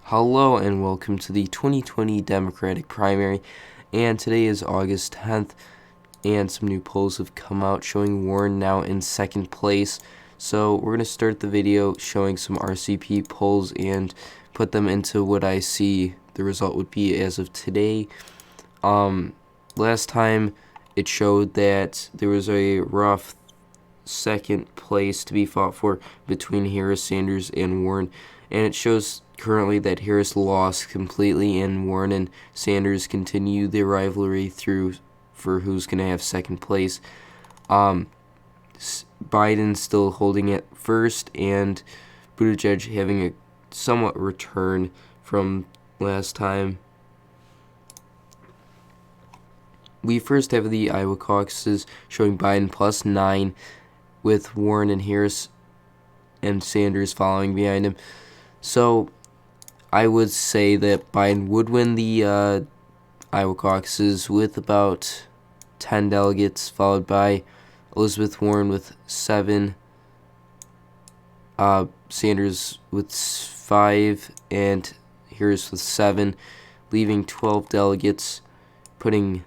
Hello and welcome to the 2020 Democratic primary, and today is August 10th, and some new polls have come out showing Warren now in second place. So we're going to start the video showing some RCP polls and put them into what I see the result would be as of today. Last time it showed that there was a rough second place to be fought for between Harris, Sanders, and Warren, and it shows currently that Harris lost completely and Warren and Sanders continue their rivalry through for who's going to have second place. Biden's still holding it first, and Buttigieg having a somewhat return from last time. We first have the Iowa caucuses showing Biden +9, with Warren and Harris and Sanders following behind him. So I would say that Biden would win the Iowa caucuses with about 10 delegates, followed by Elizabeth Warren with 7, Sanders with 5, and Harris with 7, leaving 12 delegates, putting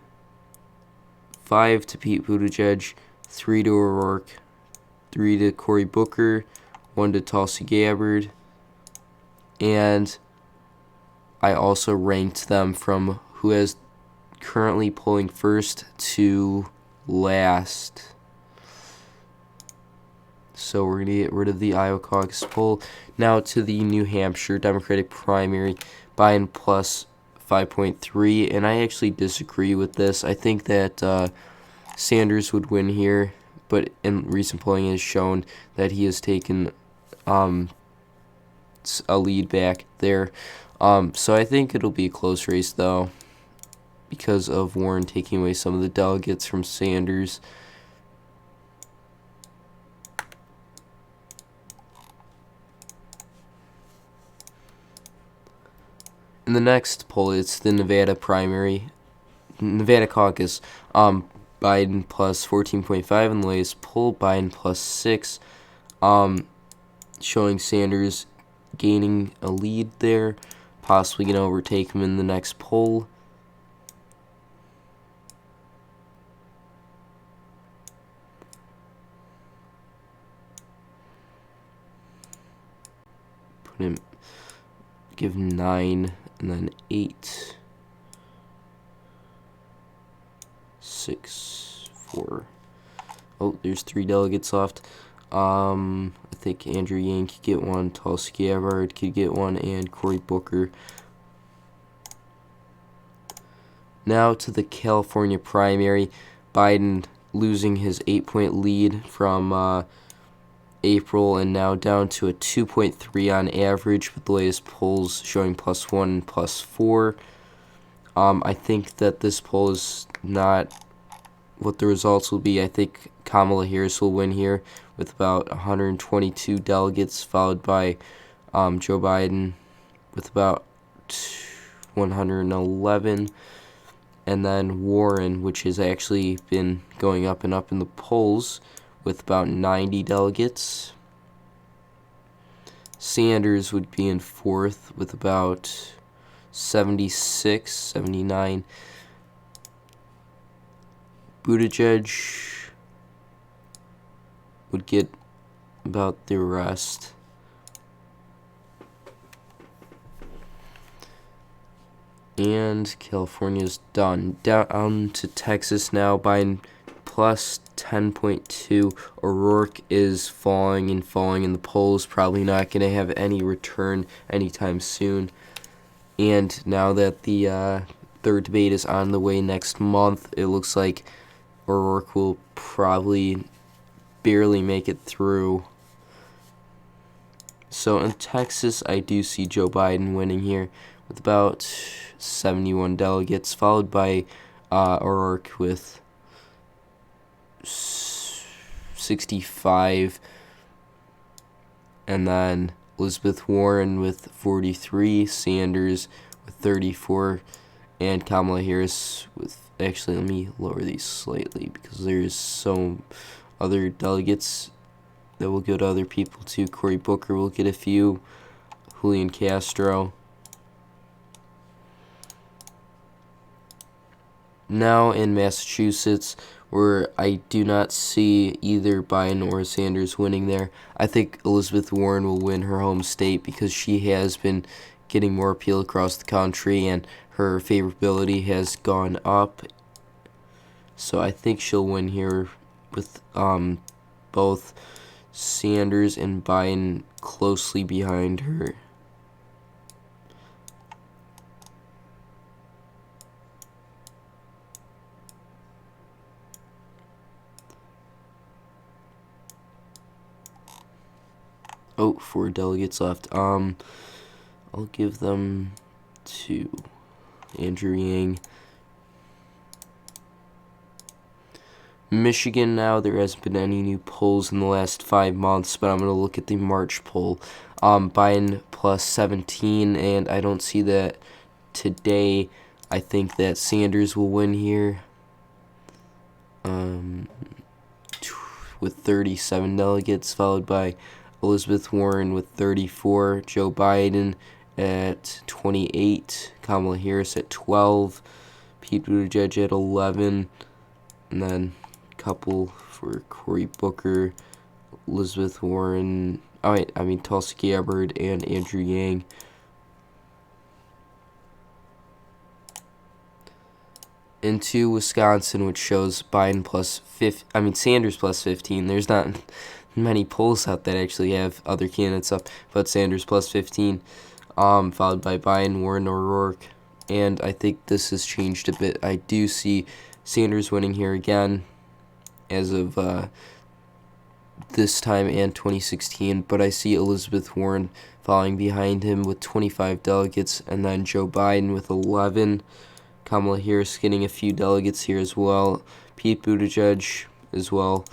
5 to Pete Buttigieg, 3 to O'Rourke, 3 to Cory Booker, 1 to Tulsi Gabbard, and I also ranked them from who has currently polling first to last. So we're going to get rid of the Iowa caucus poll. Now to the New Hampshire Democratic primary, Biden +5.3, and I actually disagree with this. I think that Sanders would win here, but in recent polling has shown that he has taken a lead back there. So I think it'll be a close race, though, because of Warren taking away some of the delegates from Sanders. In the next poll, it's the Nevada caucus. Biden +14.5 in the latest poll. Biden +6, showing Sanders gaining a lead there, possibly going to overtake him in the next poll. Give 9 and then 8, 6, 4. Oh, there's 3 delegates left. I think Andrew Yang could get 1, Tulsi Gabbard could get 1, and Cory Booker. Now to the California primary, Biden losing his 8-point lead from April, and now down to a 2.3 on average, with the latest polls showing +1 and +4. I think that this poll is not what the results will be. I think Kamala Harris will win here with about 122 delegates, followed by Joe Biden with about 111, and then Warren, which has actually been going up and up in the polls, with about 90 delegates. Sanders would be in fourth with about 76, 79. Buttigieg would get about the rest. And California's done. Down to Texas now. Biden +10.2. O'Rourke is falling in the polls, probably not going to have any return anytime soon. And now that the third debate is on the way next month, it looks like O'Rourke will probably barely make it through. So in Texas, I do see Joe Biden winning here with about 71 delegates, followed by O'Rourke with 65, and then Elizabeth Warren with 43, Sanders with 34, and Kamala Harris with, actually let me lower these slightly because there's some other delegates that will go to other people too. Cory Booker will get a few, Julian Castro, Now in Massachusetts, where I do not see either Biden or Sanders winning there. I think Elizabeth Warren will win her home state because she has been getting more appeal across the country and her favorability has gone up. So I think she'll win here with both Sanders and Biden closely behind her. Oh, 4 delegates left. I'll give them to Andrew Yang. Michigan now, there hasn't been any new polls in the last 5 months, but I'm going to look at the March poll. Biden plus 17, and I don't see that today. I think that Sanders will win here with 37 delegates, followed by Elizabeth Warren with 34, Joe Biden at 28, Kamala Harris at 12, Pete Buttigieg at 11, and then a couple for Cory Booker, Elizabeth Warren, Tulsi Gabbard, and Andrew Yang. Into Wisconsin, which shows Biden Sanders plus 15. There's not many polls out that actually have other candidates up, but Sanders plus 15, followed by Biden, Warren, O'Rourke, and I think this has changed a bit. I do see Sanders winning here again as of this time and 2016, but I see Elizabeth Warren falling behind him with 25 delegates, and then Joe Biden with 11. Kamala Harris getting a few delegates here as well. Pete Buttigieg as well.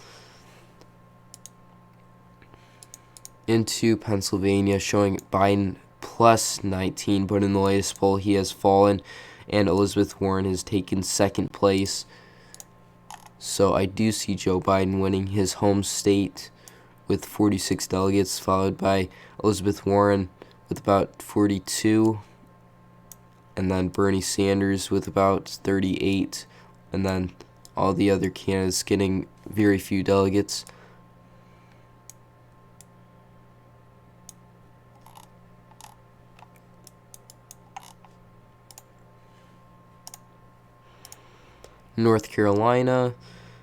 Into Pennsylvania, showing Biden plus 19, but in the latest poll he has fallen, and Elizabeth Warren has taken second place. So I do see Joe Biden winning his home state with 46 delegates, followed by Elizabeth Warren with about 42. And then Bernie Sanders with about 38, and then all the other candidates getting very few delegates. North Carolina,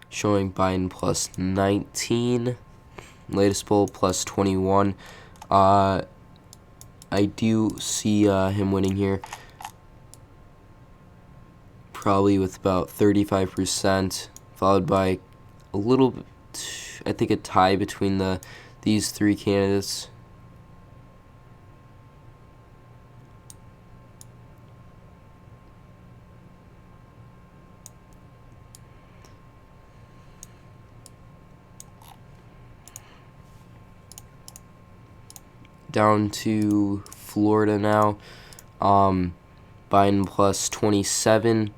showing Biden plus 19, latest poll plus 21. I do see him winning here, probably with about 35%, followed by a little, I think a tie between these three candidates. Down to Florida now, Biden plus 27.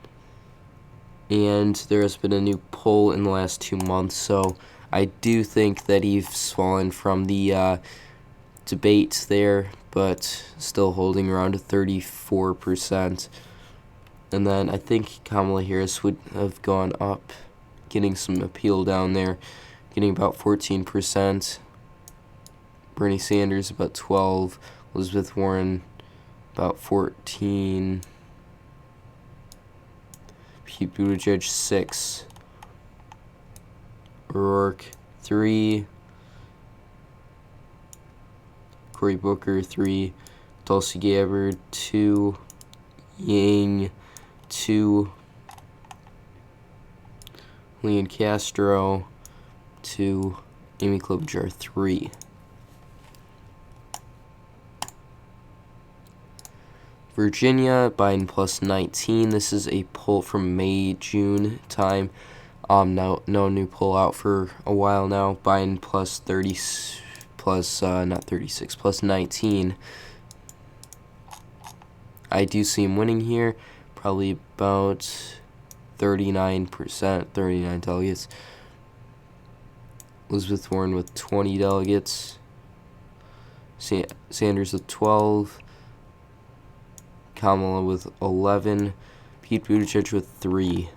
And there has been a new poll in the last 2 months, so I do think that he's fallen from the debate there, but still holding around 34%. And then I think Kamala Harris would have gone up, getting some appeal down there, getting about 14%. Bernie Sanders about 12, Elizabeth Warren about 14. Pete Buttigieg 6, O'Rourke 3, Cory Booker 3, Tulsi Gabbard 2, Yang 2, Leon Castro 2, Amy Klobuchar 3. Virginia, Biden plus 19. This is a poll from May, June time. No new poll out for a while now. Biden plus 30, plus 19. I do see him winning here, probably about 39%, 39 delegates. Elizabeth Warren with 20 delegates. Sanders with 12. Kamala with 11, Pete Buttigieg with 3.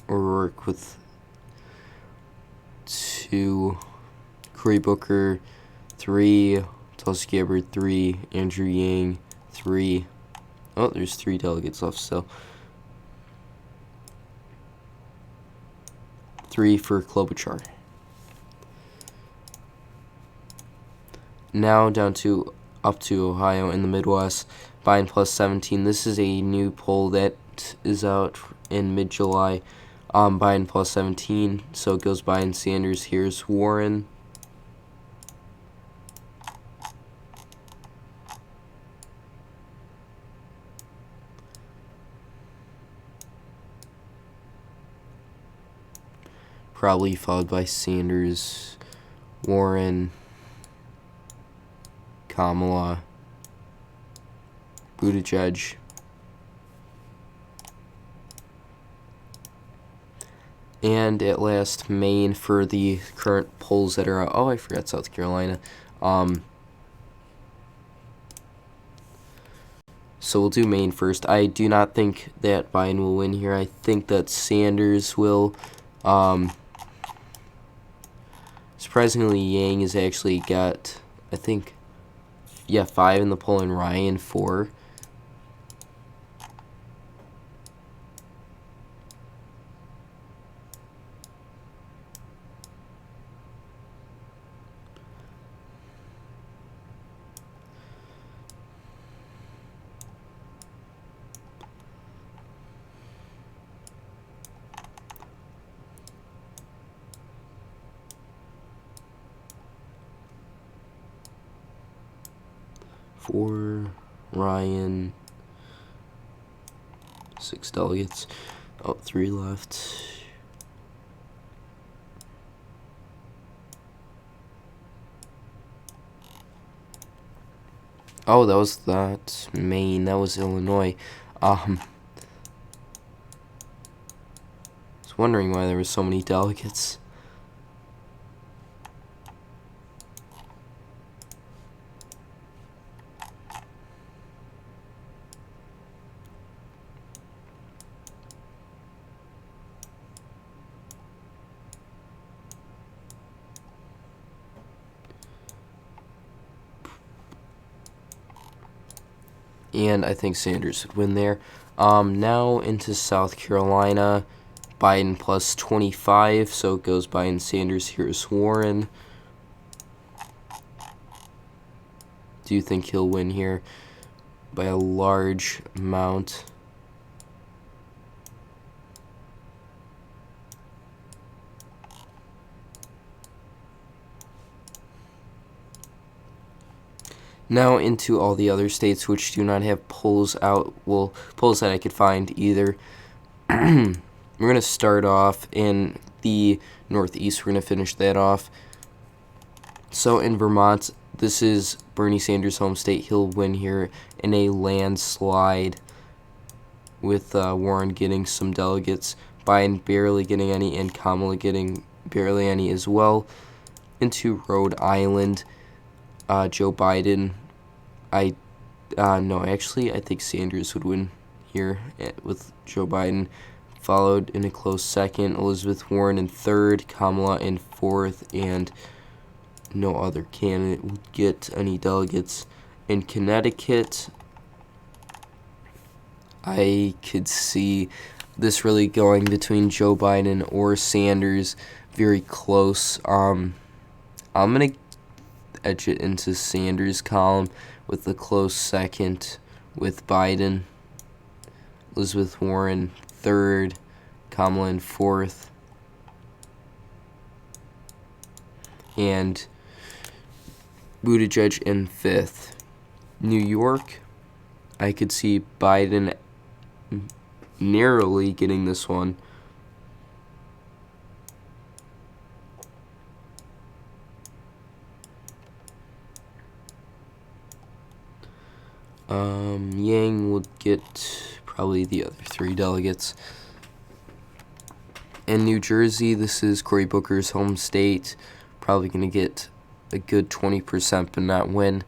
O'Rourke with 2, Cory Booker 3, Tulsi Gabbard 3, Andrew Yang 3. Oh, there's 3 delegates left still. 3 for Klobuchar. Now down to up to Ohio in the Midwest. Biden plus 17. This is a new poll that is out in mid-July. Biden plus 17. So it goes Biden, Sanders. Here's Warren. Probably followed by Sanders, Warren, Kamala, Buttigieg, and at last Maine for the current polls that are out. Oh, I forgot South Carolina. So we'll do Maine first. I do not think that Biden will win here. I think that Sanders will. Surprisingly, Yang has actually got, I think, 5 in the poll, and Ryan 4. For Ryan, 6 delegates. Oh, 3 left. Oh, that was not Maine. That was Illinois. I was wondering why there were so many delegates. And I think Sanders would win there. Now into South Carolina. Biden plus 25, so it goes Biden, Sanders. Here's Warren. Do you think he'll win here by a large amount? Now into all the other states which do not have polls out, well, polls that I could find either. We're going to start off in the Northeast. We're going to finish that off. So in Vermont, this is Bernie Sanders' home state. He'll win here in a landslide with Warren getting some delegates, Biden barely getting any, and Kamala getting barely any as well. Into Rhode Island, Joe Biden, no, actually, I think Sanders would win here with Joe Biden, followed in a close second, Elizabeth Warren in third, Kamala in fourth, and no other candidate would get any delegates. In Connecticut, I could see this really going between Joe Biden or Sanders, very close. I'm going to edge it into Sanders' column with the close second with Biden, Elizabeth Warren third, Kamala in fourth, and Buttigieg in fifth. New York, I could see Biden narrowly getting this one. Yang would get probably the other 3 delegates. In New Jersey, this is Cory Booker's home state. Probably going to get a good 20% but not win.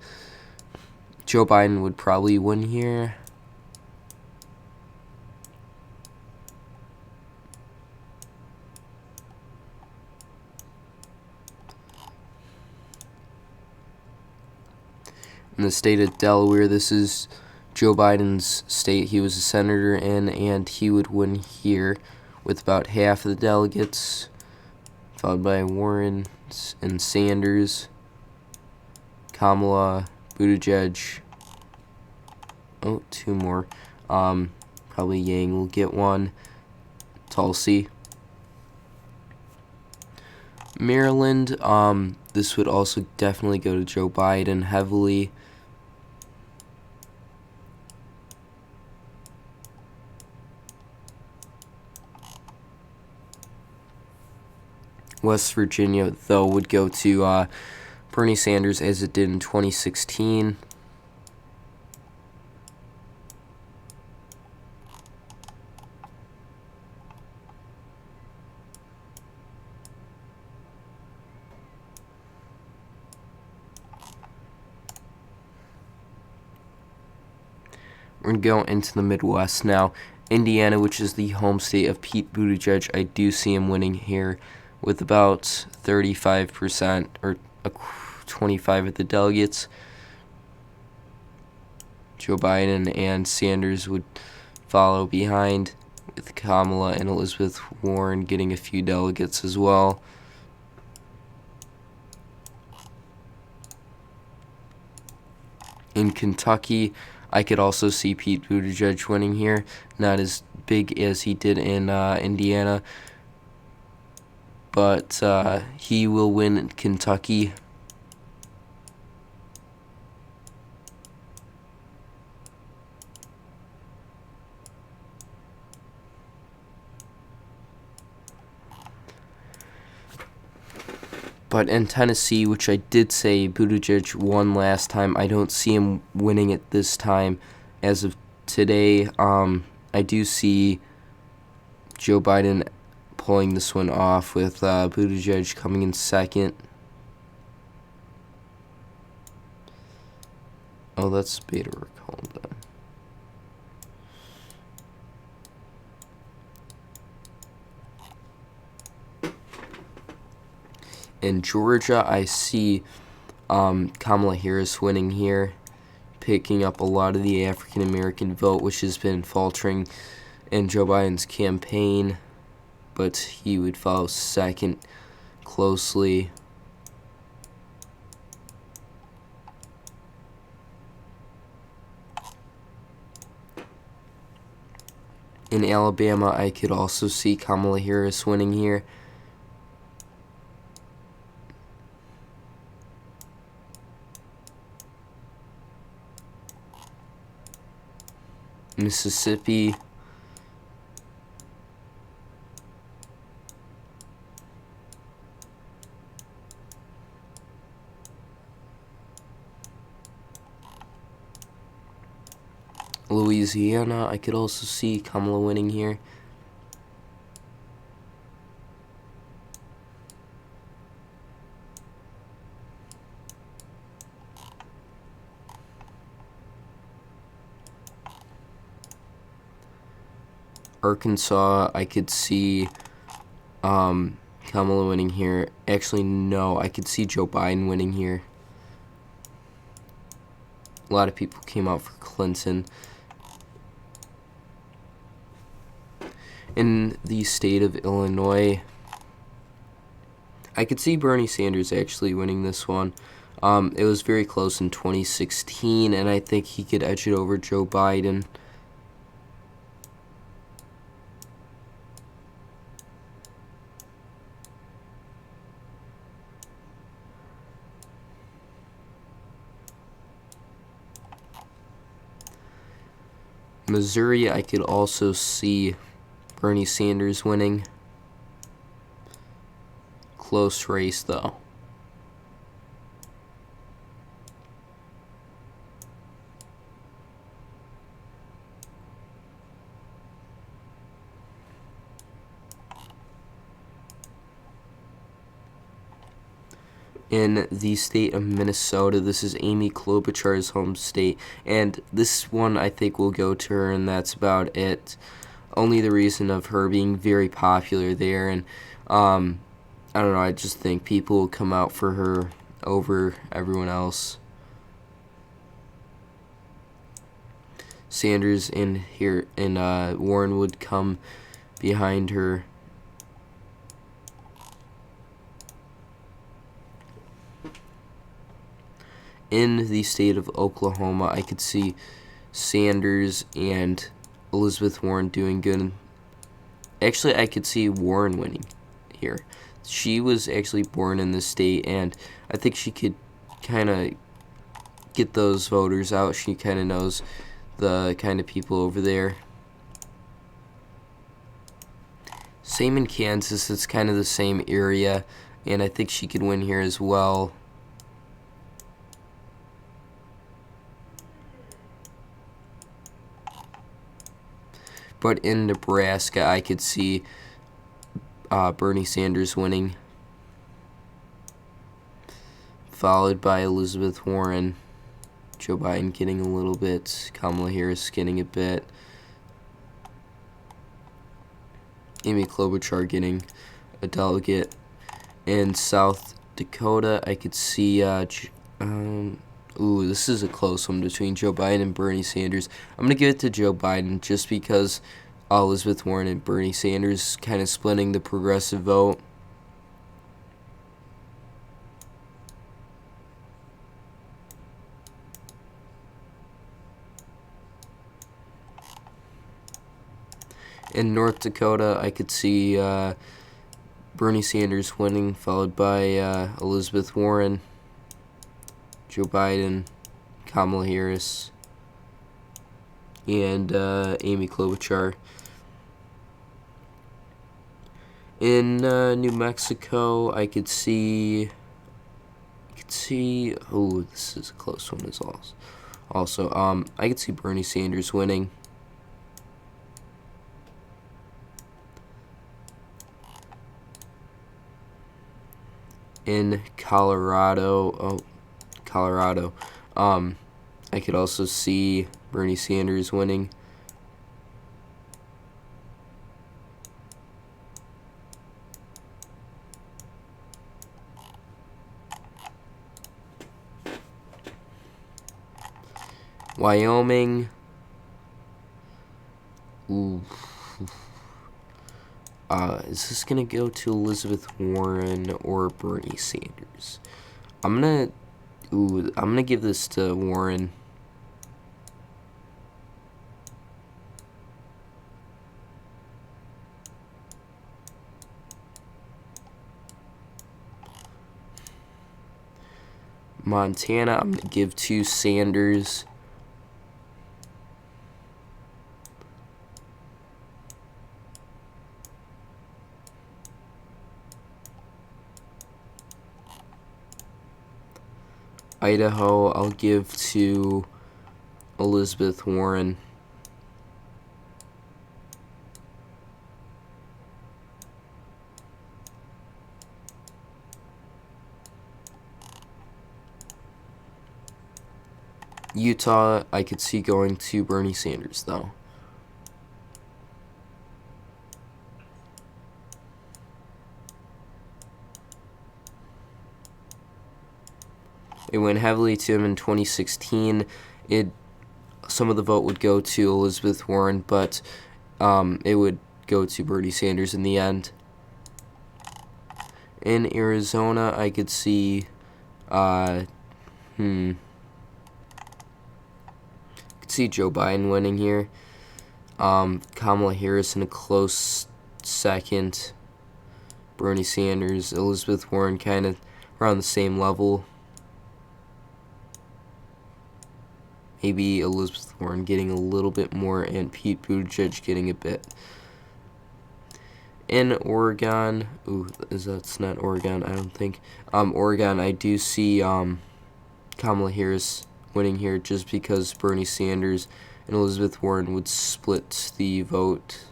Joe Biden would probably win here. the state of Delaware, this is Joe Biden's state. He was a senator in, and he would win here with about half of the delegates, followed by Warren and Sanders, Kamala, Buttigieg. Oh, two more. Probably Yang will get one. Tulsi. Maryland, this would also definitely go to Joe Biden heavily. West Virginia, though, would go to Bernie Sanders as it did in 2016. We're going to go into the Midwest now. Indiana, which is the home state of Pete Buttigieg, I do see him winning here with about 35% or 25 of the delegates. Joe Biden and Sanders would follow behind, with Kamala and Elizabeth Warren getting a few delegates as well. In Kentucky, I could also see Pete Buttigieg winning here. Not as big as he did in Indiana, but he will win in Kentucky. But in Tennessee, which I did say Buttigieg won last time, I don't see him winning it this time. As of today, I do see Joe Biden pulling this one off with Buttigieg coming in second. Oh, that's beta work. Hold on. In Georgia, I see Kamala Harris winning here, picking up a lot of the African American vote, which has been faltering in Joe Biden's campaign, but he would follow second closely. In Alabama, I could also see Kamala Harris winning here. Mississippi, Louisiana, I could also see Kamala winning here. Arkansas, I could see Kamala winning here. Actually, no, I could see Joe Biden winning here. A lot of people came out for Clinton. In the state of Illinois, I could see Bernie Sanders actually winning this one. It was very close in 2016, and I think he could edge it over Joe Biden. Missouri, I could also see Bernie Sanders winning. Close race, though. In the state of Minnesota, this is Amy Klobuchar's home state, and this one I think will go to her, and that's about it. Only the reason of her being very popular there, and I don't know, I just think people will come out for her over everyone else. Sanders and Warren would come behind her. In the state of Oklahoma, I could see Sanders and Elizabeth Warren doing good. Actually, I could see Warren winning here. She was actually born in this state, and I think she could kind of get those voters out. She kind of knows the kind of people over there. Same in Kansas. It's kind of the same area, and I think she could win here as well. But in Nebraska, I could see Bernie Sanders winning, followed by Elizabeth Warren, Joe Biden getting a little bit, Kamala Harris getting a bit, Amy Klobuchar getting a delegate. In South Dakota, I could see, this is a close one between Joe Biden and Bernie Sanders. I'm going to give it to Joe Biden just because Elizabeth Warren and Bernie Sanders kind of splitting the progressive vote. In North Dakota, I could see Bernie Sanders winning, followed by Elizabeth Warren, Joe Biden, Kamala Harris, and Amy Klobuchar. In New Mexico, I could see. Oh, this is a close one as well. Also, I could see Bernie Sanders winning. In Colorado, I could also see Bernie Sanders winning. Wyoming. Ooh. Is this gonna go to Elizabeth Warren or Bernie Sanders? I'm gonna give this to Warren. Montana, I'm gonna give to Sanders. Idaho, I'll give to Elizabeth Warren. Utah, I could see going to Bernie Sanders, though. It went heavily to him in 2016. Some of the vote would go to Elizabeth Warren, but it would go to Bernie Sanders in the end. In Arizona, I could see, could see Joe Biden winning here. Kamala Harris in a close second. Bernie Sanders, Elizabeth Warren kind of around the same level. Maybe Elizabeth Warren getting a little bit more and Pete Buttigieg getting a bit. In Oregon, that's not Oregon, I don't think. Oregon, I do see Kamala Harris winning here just because Bernie Sanders and Elizabeth Warren would split the vote.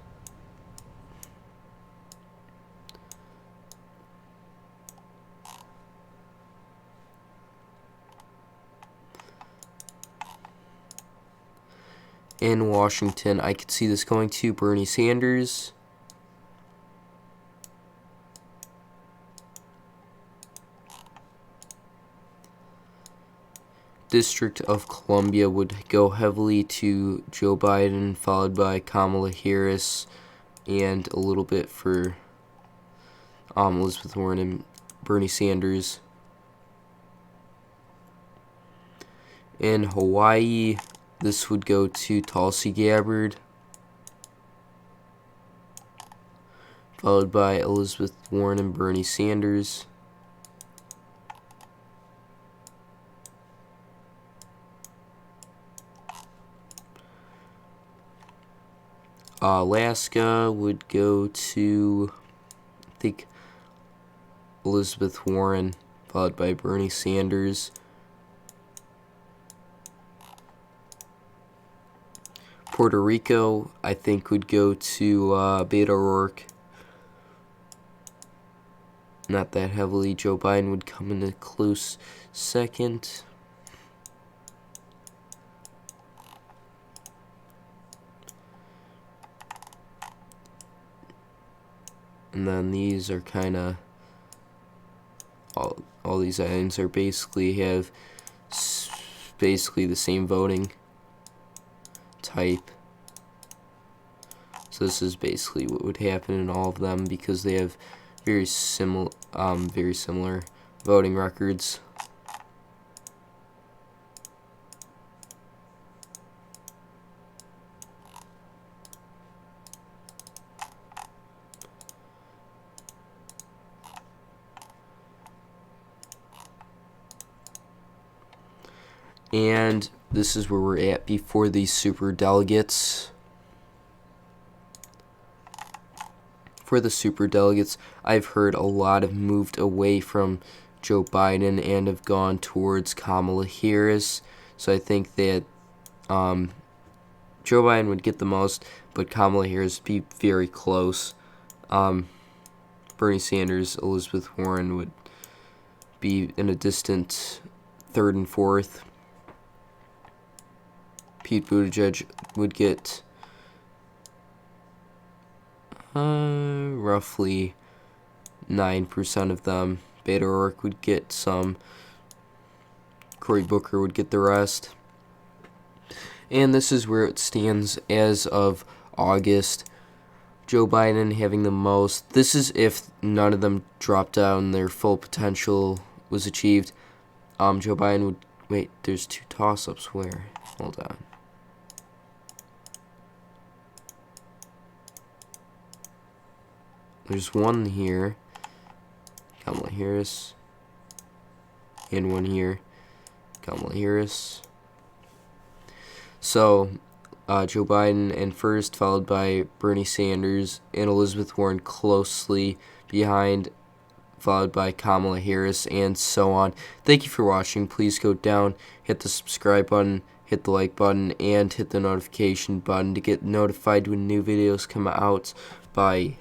In Washington, I could see this going to Bernie Sanders. District of Columbia would go heavily to Joe Biden, followed by Kamala Harris, and a little bit for Elizabeth Warren and Bernie Sanders. In Hawaii, this would go to Tulsi Gabbard, followed by Elizabeth Warren and Bernie Sanders. Alaska would go to, I think, Elizabeth Warren, followed by Bernie Sanders. Puerto Rico, I think, would go to Beto O'Rourke. Not that heavily. Joe Biden would come in a close second. And then these are kind of, all these items are basically have basically the same voting type. So this is basically what would happen in all of them because they have very similar voting records. And this is where we're at before these super delegates. For the super delegates, I've heard a lot have moved away from Joe Biden and have gone towards Kamala Harris. So I think that Joe Biden would get the most, but Kamala Harris would be very close. Bernie Sanders, Elizabeth Warren would be in a distant third and fourth. Pete Buttigieg would get roughly 9% of them. Beto O'Rourke would get some. Cory Booker would get the rest. And this is where it stands as of August. Joe Biden having the most. This is if none of them dropped down, their full potential was achieved. Joe Biden would... Wait, there's two toss-ups. Where? Hold on. There's one here, Kamala Harris, and one here, Kamala Harris. So, Joe Biden in first, followed by Bernie Sanders and Elizabeth Warren closely behind, followed by Kamala Harris, and so on. Thank you for watching. Please go down, hit the subscribe button, hit the like button, and hit the notification button to get notified when new videos come out. Bye.